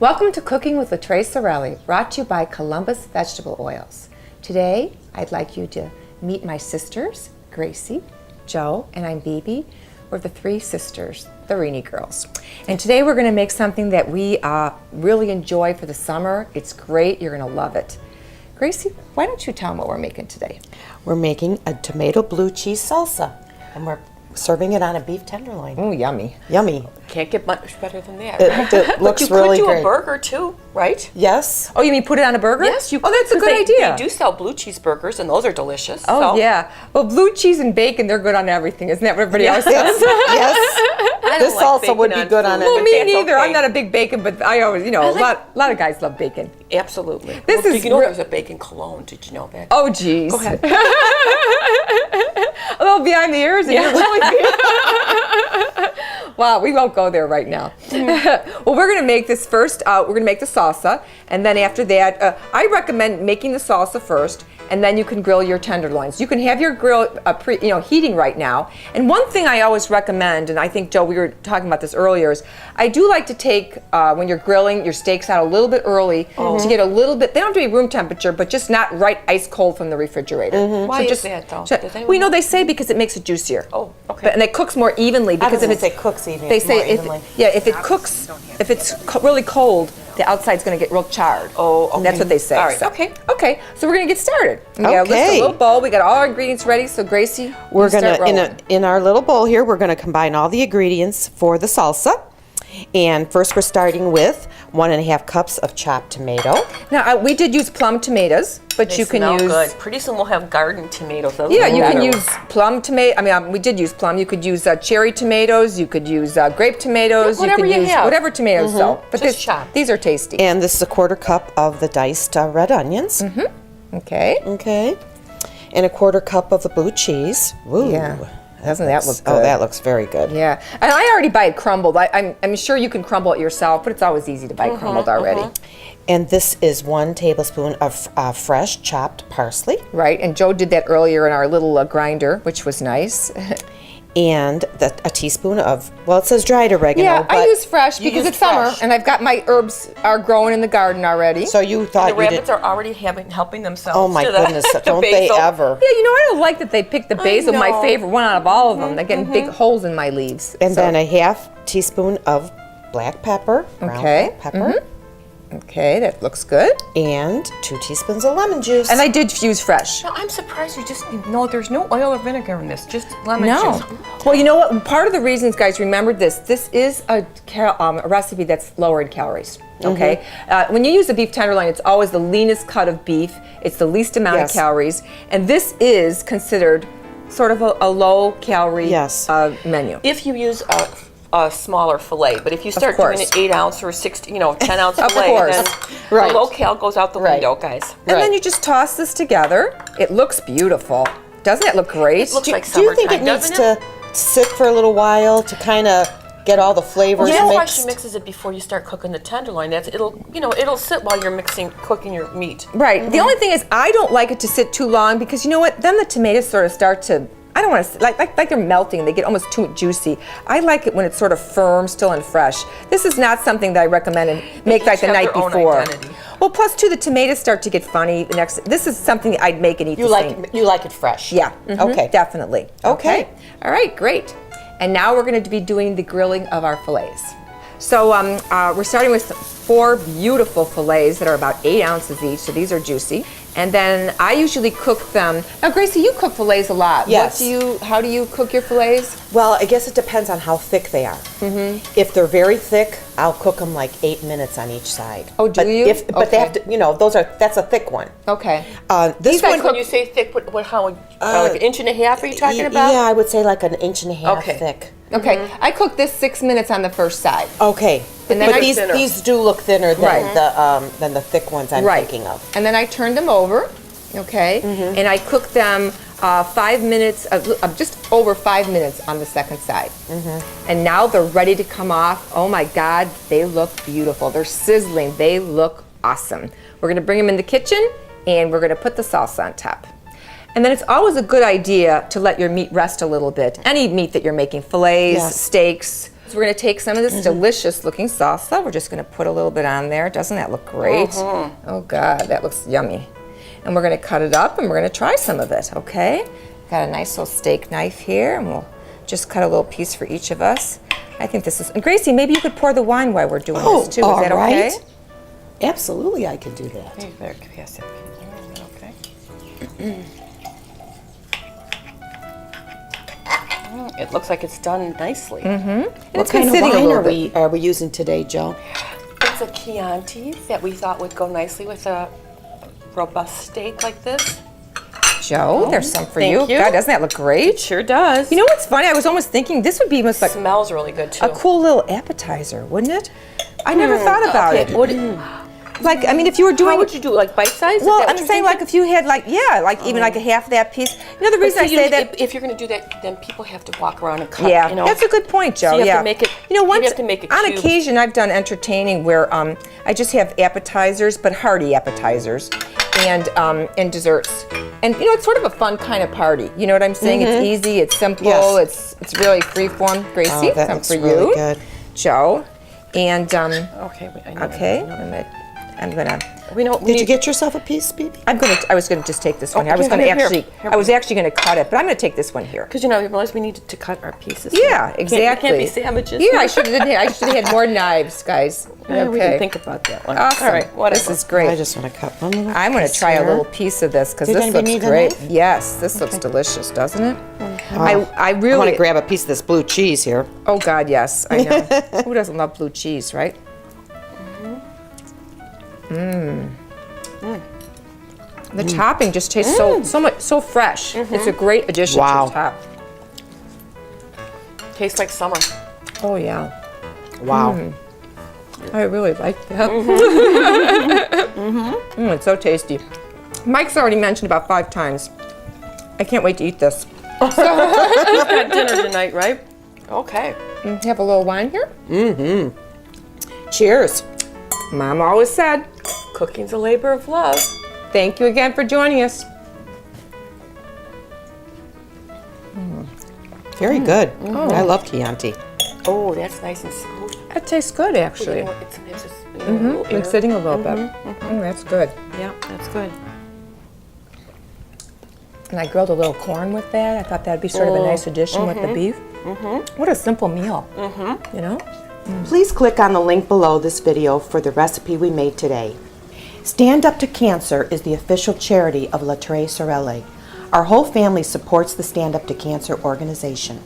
Welcome to Cooking with LaTrey Sorelli, brought to you by Columbus Vegetable Oils. Today, I'd like you to meet my sisters, Gracie, Joe, and I'm Bibi. We're the three sisters, the Rini girls. And today we're going to make something that we really enjoy for the summer. It's great. You're going to love it. Gracie, why don't you tell them what we're making today? We're making a tomato blue cheese salsa, and we're serving it on a beef tenderloin. Oh, yummy. Yummy. Can't get much better than that. It looks but really you could do great. a burger too, right? Yes. Oh, you mean put it on a burger? Yes, you. Oh, that's a good idea. They do sell blue cheese burgers, and those are delicious. Oh, so. yeah. Well, blue cheese and bacon, they're good on everything. Isn't that what everybody else says? Yes. I This don't like salsa would be bacon good on food, it. Well, but me that's neither. okay. I'm not a big bacon, but I always, a lot of guys love bacon. Absolutely. This Well, is you know re- there's a bacon cologne. Did you know that? Oh, geez. Go ahead. A little behind the ears, and you're really Wow, we won't go there right now. Well, we're going to make this first. We're going to make the salsa, and then after that, I recommend making the salsa first, and then you can grill your tenderloins. You can have your grill heating right now. And one thing I always recommend, and I think, Joe, we were talking about this earlier, is I do like to take, when you're grilling your steaks out a little bit early to get a little bit, they don't have to be room temperature, but just not right ice cold from the refrigerator. Why So is that, though? so- Does anyone we know know? they say because it makes it juicier. Oh, okay. And it cooks more evenly I because was if going it's to say cooks even they more say evenly. if it cooks, if it's really cold, the outside's going to get real charred. Oh, okay. That's what they say. All right, So- okay. Okay, so we're going to get started. We got a Okay. little bowl. We got all our ingredients ready. So Gracie, We're you start gonna rolling. in our little bowl here. We're gonna combine all the ingredients for the salsa. And first, we're starting with 1.5 cups of chopped tomato. Now we did use plum tomatoes, but They you can smell use. good. Pretty soon we'll have garden tomatoes. Those Yeah, are you can better. use plum tomato. We did use plum. You could use cherry tomatoes. You could use grape tomatoes. Yeah, whatever you could you use have. whatever tomatoes sell. But Just chopped. these are tasty. And this is 1/4 cup of the diced red onions. Okay. Okay. And 1/4 cup of the blue cheese. Ooh. Yeah. Doesn't that look Oh, good? that looks very good. Yeah, and I already buy it crumbled. I'm sure you can crumble it yourself, but it's always easy to buy it crumbled already. And this is 1 tablespoon of fresh chopped parsley. Right, and Joe did that earlier in our little grinder, which was nice. And a teaspoon of, well, it says dried oregano. Yeah, I but use fresh you because use it's summer, fresh. and I've got my herbs are growing in the garden already. So you thought The you rabbits did. are already helping themselves. Oh my to the- goodness! the Don't they basil. ever? Yeah, I don't like that they picked the basil, my know. favorite one out of all of them. They're getting big holes in my leaves. And So- then a 1/2 teaspoon of black pepper, ground Okay, black pepper, Okay, that looks good. and 2 teaspoons of lemon juice. And I did use fresh. No, I'm surprised you just no. There's no oil or vinegar in this. Just lemon No. juice. Well, you know what? Part of the reasons, guys, remember this. This is a recipe that's lower in calories. Okay. When you use a beef tenderloin, it's always the leanest cut of beef. It's the least amount Yes. of calories, and this is considered sort of a low-calorie Yes. menu. If you use a smaller fillet, but if you start doing course. an 8-ounce or 10-ounce Of fillet, course. then Right. the low cal goes out the Right. window, guys. And then Right. you just toss this together. It looks beautiful. Doesn't it look great? It looks like Do you think it summertime, needs doesn't to sit for a little while to kind of get all the flavors That's why mixed? she mixes it before you start cooking the tenderloin. It'll sit while you're cooking your meat. Right. The only thing is, I don't like it to sit too long because you know what? Then the tomatoes sort of start to. I don't want to like they're melting. They get almost too juicy. I like it when it's sort of firm, still and fresh. This is not something that I recommend and make like the have night their own before. identity. Well, plus too, the tomatoes start to get funny. This is something I'd make and eat. You the like same. you like it fresh? Yeah. Okay. Definitely. Okay. All right. Great. And now we're going to be doing the grilling of our fillets. So we're starting with 4 beautiful fillets that are about 8 ounces each. So these are juicy. And then I usually cook them. Now, Gracie, you cook fillets a lot. Yes. How do you cook your fillets? Well, I guess it depends on how thick they are. If they're very thick, I'll cook them like 8 minutes on each side. Oh, do but you? But they Okay. have to. That's a thick one. Okay. This These I one, cook- When you say thick, how like an inch and a half? Are you talking about? Yeah, I would say like an inch and a half Okay. thick. Okay. I cook this 6 minutes on the first side. Okay. And then but I- these do look thinner than Right. the thick ones I'm Right. thinking of. And then I turn them over. Okay. And I cook them 5 minutes, just over 5 minutes on the second side. And now they're ready to come off. Oh my God, they look beautiful. They're sizzling. They look awesome. We're going to bring them in the kitchen and we're going to put the salsa on top. And then it's always a good idea to let your meat rest a little bit. Any meat that you're making, fillets, Yes. steaks, So we're going to take some of this delicious looking salsa. We're just going to put a little bit on there. Doesn't that look great? Oh God, that looks yummy. And we're going to cut it up and we're going to try some of it, okay? Got a nice little steak knife here and we'll just cut a little piece for each of us. I think this is, and Gracie, maybe you could pour the wine while we're doing this too. Is that okay? Absolutely, I can do that. You better pass that piece. Okay. It looks like it's done nicely. What kind of wine are we using today, Joe? It's a Chianti that we thought would go nicely with a robust steak like this. Joe, there's some for Thank you. you. God, doesn't that look great? Sure does. You know what's funny? I was almost thinking this would be almost like Smells really good too. a cool little appetizer, wouldn't it? I never thought about it. Like, I mean, if you were doing How would you do it? Like bite size? well, I'm saying like if you had like, yeah, like even like a half of that piece. You know, the reason I say that. if you're going to do that, then people have to walk around and cut. Yeah, you know? that's a good point, Joe. So you have yeah, to make it. You know, once you have to make it on cube. occasion I've done entertaining where I just have appetizers, but hearty appetizers, and desserts, and you know it's sort of a fun kind of party. You know what I'm saying? It's easy, it's simple, Yes. it's really freeform. Gracie, that some looks for really you, good. Joe, and Okay. I'm gonna. Did you get yourself a piece, baby? I was gonna just take this one. Oh, I was here, gonna here, actually. here. I was actually gonna cut it, but I'm gonna take this one here. Because you realize we need to cut our pieces. Yeah, We exactly. can't be sandwiches. Yeah, I should have had more knives, guys. Yeah, we Okay. can think about that one. Awesome. All right. Whatever. This is great. I just want to cut one little I'm going to piece try a here. little piece of this because You're this gonna looks need a great. knife? Yes, this looks delicious, doesn't it? I I really want to grab a piece of this blue cheese here. Oh God, yes, I know. Who doesn't love blue cheese, right? The topping just tastes so fresh. It's a great addition Wow. to the top. Tastes like summer. Oh yeah, Wow. I really like that. It's so tasty. Mike's already mentioned about 5 times. I can't wait to eat this. We've got dinner tonight, right? Okay. Have a little wine here. Cheers. Mom always said, Cooking's a labor of love. thank you again for joining us. Very good. I love Chianti. Oh, that's nice and smooth. That tastes good, actually. You know, it's just, a little air. It's sitting a little bit. That's good. Yeah, that's good. And I grilled a little corn with that. I thought that'd be sort of a nice addition with the beef. What a simple meal. You know? Please click on the link below this video for the recipe we made today. Stand Up to Cancer is the official charity of La Tre Sorelle. Our whole family supports the Stand Up to Cancer organization.